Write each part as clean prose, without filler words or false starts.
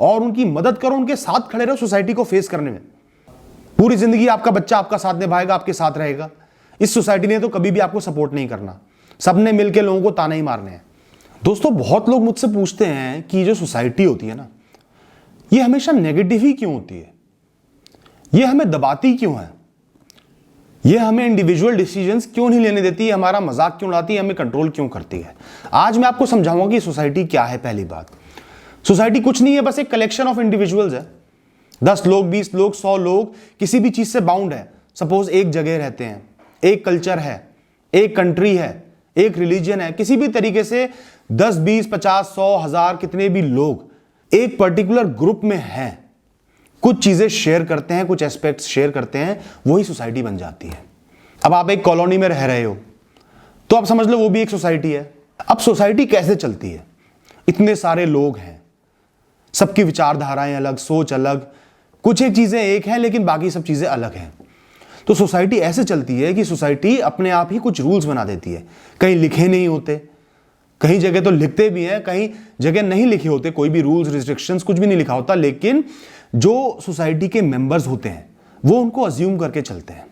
और उनकी मदद करो, उनके साथ खड़े रहो सोसाइटी को फेस करने में। पूरी जिंदगी आपका बच्चा आपका साथ निभाएगा, आपके साथ रहेगा। इस सोसाइटी ने तो कभी भी आपको सपोर्ट नहीं करना, सबने मिलकर लोगों को ताने ही मारने हैं। दोस्तों, बहुत लोग मुझसे पूछते हैं कि जो सोसाइटी होती है ना, ये हमेशा नेगेटिव ही क्यों होती है, ये हमें दबाती क्यों है, ये हमें इंडिविजुअल डिसीजंस क्यों नहीं लेने देती, हमारा मजाक क्यों उड़ाती है, हमें कंट्रोल क्यों करती है। आज मैं आपको समझाऊंगा कि सोसाइटी क्या है। पहली बात, सोसाइटी कुछ नहीं है, बस एक कलेक्शन ऑफ इंडिविजुअल्स है। 10 लोग, 20 लोग, 100 लोग किसी भी चीज से बाउंड है। सपोज एक जगह रहते हैं, एक कल्चर है, एक कंट्री है, एक रिलीजन है, किसी भी तरीके से 10, 20, 50, 100, 1000 कितने भी लोग एक पर्टिकुलर ग्रुप में हैं, कुछ चीजें शेयर करते हैं, कुछ एस्पेक्ट्स शेयर करते हैं, वही सोसाइटी बन जाती है। अब आप एक कॉलोनी में रह रहे हो तो आप समझ लो वो भी एक सोसाइटी है। अब सोसाइटी कैसे चलती है, इतने सारे लोग हैं, सबकी विचारधाराएं अलग, सोच अलग, कुछ एक चीजें एक हैं लेकिन बाकी सब चीजें अलग हैं। तो सोसाइटी ऐसे चलती है कि सोसाइटी अपने आप ही कुछ रूल्स बना देती है। कहीं लिखे नहीं होते, कहीं जगह तो लिखते भी हैं, कहीं जगह नहीं लिखे होते, कोई भी रूल्स रिस्ट्रिक्शंस कुछ भी नहीं लिखा होता, लेकिन जो सोसाइटी के मेंबर्स होते हैं वो उनको अज्यूम करके चलते हैं।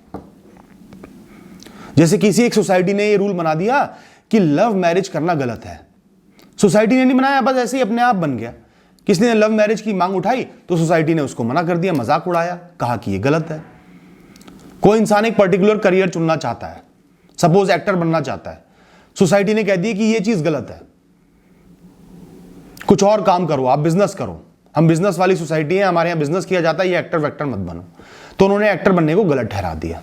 जैसे किसी एक सोसाइटी ने ये रूल बना दिया कि लव मैरिज करना गलत है। सोसाइटी ने नहीं बनाया, बस ऐसे ही अपने आप बन गया। किसी ने लव मैरिज की मांग उठाई तो सोसाइटी ने उसको मना कर दिया, मजाक उड़ाया, कहा कि ये गलत है। कोई इंसान एक पर्टिकुलर करियर चुनना चाहता है, सपोज एक्टर बनना चाहता है, सोसाइटी ने कह दिया कि ये चीज गलत है, कुछ और काम करो, आप बिजनेस करो, हम बिजनेस वाली सोसाइटी है, हमारे यहां बिजनेस किया जाता है, ये एक्टर वेक्टर मत बनो। तो उन्होंने एक्टर बनने को गलत ठहरा दिया।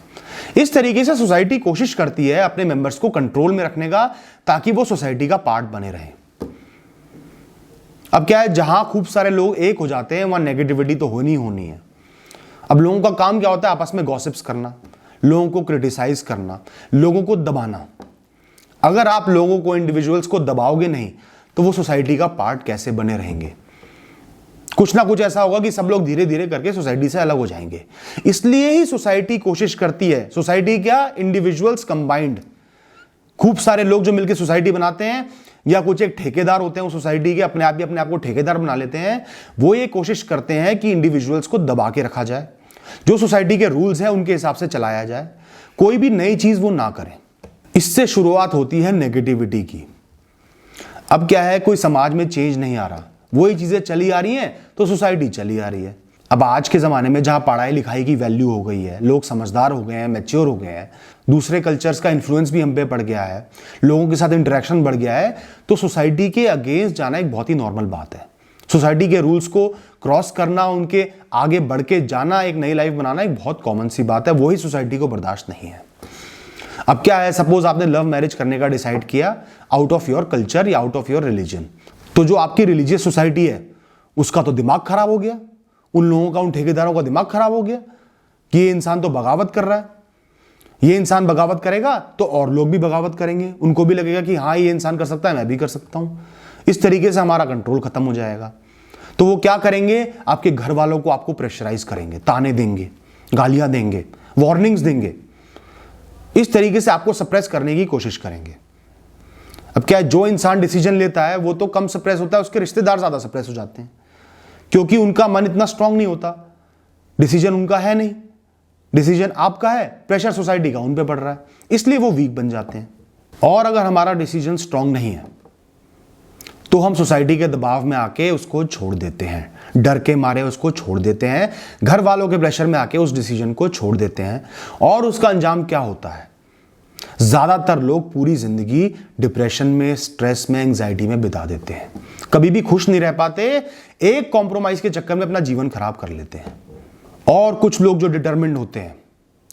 इस तरीके से सोसाइटी कोशिश करती है अपने मेंबर्स को कंट्रोल में रखने का, ताकि वो सोसाइटी का पार्ट बने रहें। अब क्या है, जहां खूब सारे लोग एक हो जाते हैं वहां नेगेटिविटी तो होनी होनी है। अब लोगों का काम क्या होता है, आपस में गॉसिप्स करना, लोगों को क्रिटिसाइज करना, लोगों को दबाना। अगर आप लोगों को, इंडिविजुअल्स को दबाओगे नहीं तो वो सोसाइटी का पार्ट कैसे बने रहेंगे। कुछ ना कुछ ऐसा होगा कि सब लोग धीरे धीरे करके सोसाइटी से अलग हो जाएंगे। इसलिए ही सोसाइटी कोशिश करती है, सोसाइटी क्या, इंडिविजुअल्स कंबाइंड, खूब सारे लोग जो मिलकर सोसाइटी बनाते हैं, या कुछ एक ठेकेदार होते हैं उस सोसाइटी के, अपने आप ही अपने आप को ठेकेदार बना लेते हैं, वो ये कोशिश करते हैं कि इंडिविजुअल्स को दबा के रखा जाए, जो सोसाइटी के रूल्स हैं उनके हिसाब से चलाया जाए, कोई भी नई चीज वो ना करें। इससे शुरुआत होती है नेगेटिविटी की। अब क्या है, कोई समाज में चेंज नहीं आ रहा, वही चीजें चली आ रही हैं तो सोसाइटी चली आ रही है। अब आज के ज़माने में जहाँ पढ़ाई लिखाई की वैल्यू हो गई है, लोग समझदार हो गए हैं, मैच्योर हो गए हैं, दूसरे कल्चर्स का इन्फ्लुएंस भी हम पे पड़ गया है, लोगों के साथ इंटरेक्शन बढ़ गया है, तो सोसाइटी के अगेंस्ट जाना एक बहुत ही नॉर्मल बात है। सोसाइटी के रूल्स को क्रॉस करना, उनके आगे बढ़ के जाना, एक नई लाइफ बनाना एक बहुत कॉमन सी बात है, वही सोसाइटी को बर्दाश्त नहीं है। अब क्या है, सपोज आपने लव मैरिज करने का डिसाइड किया आउट ऑफ योर कल्चर या आउट ऑफ योर रिलीजन, तो जो आपकी रिलीजियस सोसाइटी है उसका तो दिमाग खराब हो गया, उन लोगों का, उन ठेकेदारों का दिमाग खराब हो गया कि ये इंसान तो बगावत कर रहा है, ये इंसान बगावत करेगा तो और लोग भी बगावत करेंगे, उनको भी लगेगा कि हाँ ये इंसान कर सकता है, मैं भी कर सकता हूं। इस तरीके से हमारा कंट्रोल खत्म हो जाएगा। तो वो क्या करेंगे, आपके घर वालों को आपको प्रेशराइज करेंगे, ताने देंगे, गालियां देंगे, वार्निंग्स देंगे, इस तरीके से आपको सप्रेस करने की कोशिश करेंगे। अब क्या है, जो इंसान डिसीजन लेता है वो तो कम सप्रेस होता है, उसके रिश्तेदार ज्यादा सप्रेस हो जाते हैं, क्योंकि उनका मन इतना स्ट्रांग नहीं होता, डिसीजन उनका है नहीं, डिसीजन आपका है, प्रेशर सोसाइटी का उन पे पड़ रहा है, इसलिए वो वीक बन जाते हैं। और अगर हमारा डिसीजन स्ट्रांग नहीं है तो हम सोसाइटी के दबाव में आके उसको छोड़ देते हैं, डर के मारे उसको छोड़ देते हैं, घर वालों के प्रेशर में आके उस डिसीजन को छोड़ देते हैं। और उसका अंजाम क्या होता है, ज्यादातर लोग पूरी जिंदगी डिप्रेशन में, स्ट्रेस में, एंजाइटी में बिता देते हैं, कभी भी खुश नहीं रह पाते, एक कॉम्प्रोमाइज के चक्कर में अपना जीवन खराब कर लेते हैं। और कुछ लोग जो डिटरमिन्ड होते हैं,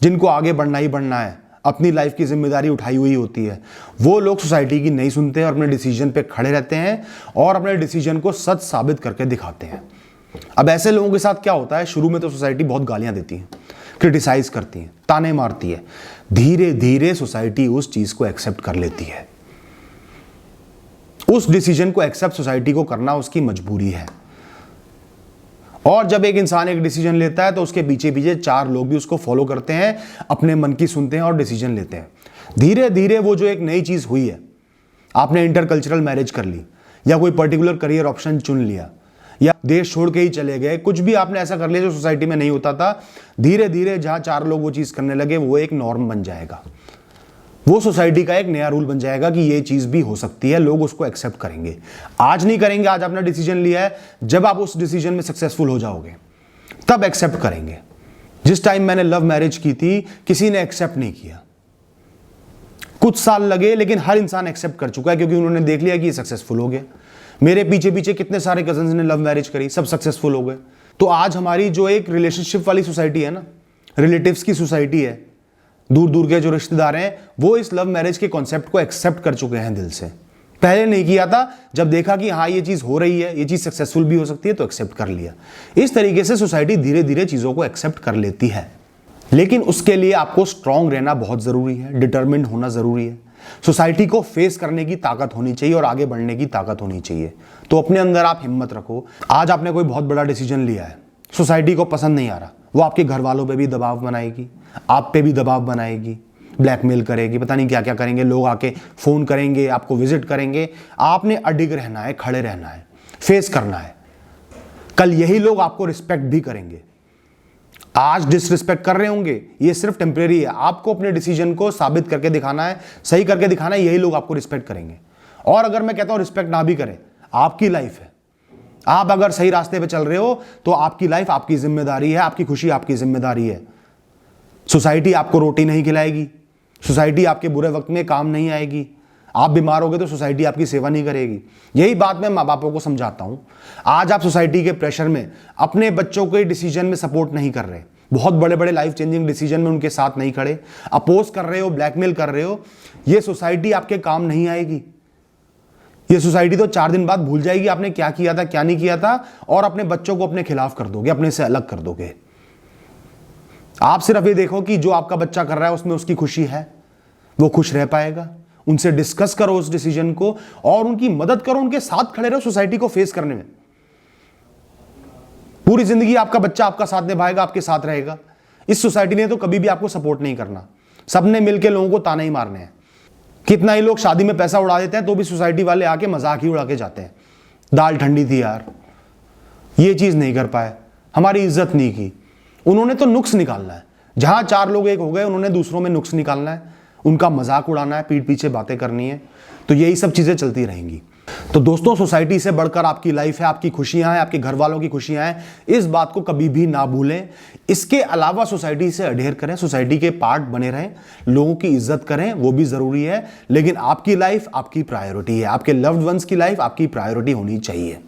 जिनको आगे बढ़ना ही बढ़ना है, अपनी लाइफ की जिम्मेदारी उठाई हुई होती है, वो लोग सोसाइटी की नहीं सुनते और अपने डिसीजन पे खड़े रहते हैं और अपने डिसीजन को सच साबित करके दिखाते हैं। अब ऐसे लोगों के साथ क्या होता है, शुरू में तो सोसाइटी बहुत गालियां देती है, क्रिटिसाइज करती है, ताने मारती है, धीरे धीरे सोसाइटी उस चीज को एक्सेप्ट कर लेती है। उस डिसीजन को एक्सेप्ट सोसाइटी को करना उसकी मजबूरी है। और जब एक इंसान एक डिसीजन लेता है तो उसके पीछे पीछे 4 लोग भी उसको फॉलो करते हैं, अपने मन की सुनते हैं और डिसीजन लेते हैं। धीरे धीरे वो जो एक नई चीज हुई है, आपने इंटरकल्चरल मैरिज कर ली या कोई पर्टिकुलर करियर ऑप्शन चुन लिया या देश छोड़ के ही चले गए, कुछ भी आपने ऐसा कर लिया जो सोसाइटी में नहीं होता था, धीरे धीरे जहां 4 लोग वो चीज करने लगे वो एक नॉर्म बन जाएगा, वो सोसाइटी का एक नया रूल बन जाएगा कि ये चीज भी हो सकती है, लोग उसको एक्सेप्ट करेंगे। आज नहीं करेंगे, आज आपने डिसीजन लिया है, जब आप उस डिसीजन में सक्सेसफुल हो जाओगे तब एक्सेप्ट करेंगे। जिस टाइम मैंने लव मैरिज की थी किसी ने एक्सेप्ट नहीं किया, कुछ साल लगे, लेकिन हर इंसान एक्सेप्ट कर चुका है क्योंकि उन्होंने देख लिया कि ये सक्सेसफुल हो गया। मेरे पीछे पीछे कितने सारे कजन्स ने लव मैरिज करी, सब सक्सेसफुल हो गए। तो आज हमारी जो एक रिलेशनशिप वाली सोसाइटी है ना, रिलेटिव्स की सोसाइटी है, दूर दूर के जो रिश्तेदार हैं वो इस लव मैरिज के कॉन्सेप्ट को एक्सेप्ट कर चुके हैं दिल से। पहले नहीं किया था, जब देखा कि हाँ ये चीज हो रही है, ये चीज सक्सेसफुल भी हो सकती है तो एक्सेप्ट कर लिया। इस तरीके से सोसाइटी धीरे धीरे चीजों को एक्सेप्ट कर लेती है, लेकिन उसके लिए आपको स्ट्रांग रहना बहुत जरूरी है, डिटरमिन्ड होना जरूरी है। सोसाइटी को फेस करने की ताकत होनी चाहिए और आगे बढ़ने की ताकत होनी चाहिए। तो अपने अंदर आप हिम्मत रखो। आज आपने कोई बहुत बड़ा डिसीजन लिया है, सोसाइटी को पसंद नहीं आ रहा, वो आपके घर वालों पे भी दबाव बनाएगी, आप पे भी दबाव बनाएगी, ब्लैकमेल करेगी, पता नहीं क्या क्या करेंगे, लोग आके फोन करेंगे, आपको विजिट करेंगे। आपने अडिग रहना है, खड़े रहना है, फेस करना है। कल यही लोग आपको रिस्पेक्ट भी करेंगे। आज डिसरिस्पेक्ट कर रहे होंगे, ये सिर्फ टेम्परेरी है। आपको अपने डिसीजन को साबित करके दिखाना है, सही करके दिखाना है, यही लोग आपको रिस्पेक्ट करेंगे। और अगर मैं कहता हूं रिस्पेक्ट ना भी करें, आपकी लाइफ है, आप अगर सही रास्ते पे चल रहे हो तो आपकी लाइफ आपकी जिम्मेदारी है, आपकी खुशी आपकी जिम्मेदारी है। सोसाइटी आपको रोटी नहीं खिलाएगी, सोसाइटी आपके बुरे वक्त में काम नहीं आएगी, आप बीमार होगे तो सोसाइटी आपकी सेवा नहीं करेगी। यही बात मैं माँ बापों को समझाता हूं। आज आप सोसाइटी के प्रेशर में अपने बच्चों के डिसीजन में सपोर्ट नहीं कर रहे, बहुत बड़े बड़े लाइफ चेंजिंग डिसीजन में उनके साथ नहीं खड़े, अपोज कर रहे हो, ब्लैकमेल कर रहे हो। ये सोसाइटी आपके काम नहीं आएगी। ये सोसाइटी तो 4 दिन बाद भूल जाएगी आपने क्या किया था क्या नहीं किया था, और अपने बच्चों को अपने खिलाफ कर दोगे, अपने से अलग कर दोगे। आप सिर्फ ये देखो कि जो आपका बच्चा कर रहा है उसमें उसकी खुशी है, वो खुश रह पाएगा। उनसे डिस्कस करो उस डिसीजन को और उनकी मदद करो, उनके साथ खड़े रहो सोसाइटी को फेस करने में। पूरी जिंदगी आपका बच्चा आपका साथ निभाएगा, आपके साथ रहेगा। इस सोसाइटी ने तो कभी भी आपको सपोर्ट नहीं करना, सबने मिलकर लोगों को ताने ही मारने हैं। कितना ही लोग शादी में पैसा उड़ा देते हैं तो भी सोसाइटी वाले आके मजाक ही उड़ा के जाते हैं, दाल ठंडी थी यार, ये चीज नहीं कर पाए, हमारी इज्जत नहीं की। उन्होंने तो नुक्स निकालना है, जहां 4 लोग एक हो गए उन्होंने दूसरों में नुक्स निकालना है, उनका मजाक उड़ाना है, पीठ पीछे बातें करनी है। तो यही सब चीजें चलती रहेंगी। तो दोस्तों, सोसाइटी से बढ़कर आपकी लाइफ है, आपकी खुशियां हैं, आपके घर वालों की खुशियां हैं, इस बात को कभी भी ना भूलें। इसके अलावा सोसाइटी से अडेयर करें, सोसाइटी के पार्ट बने रहें, लोगों की इज्जत करें, वो भी जरूरी है, लेकिन आपकी लाइफ आपकी प्रायोरिटी है, आपके लव्ड वंस की लाइफ आपकी प्रायोरिटी होनी चाहिए।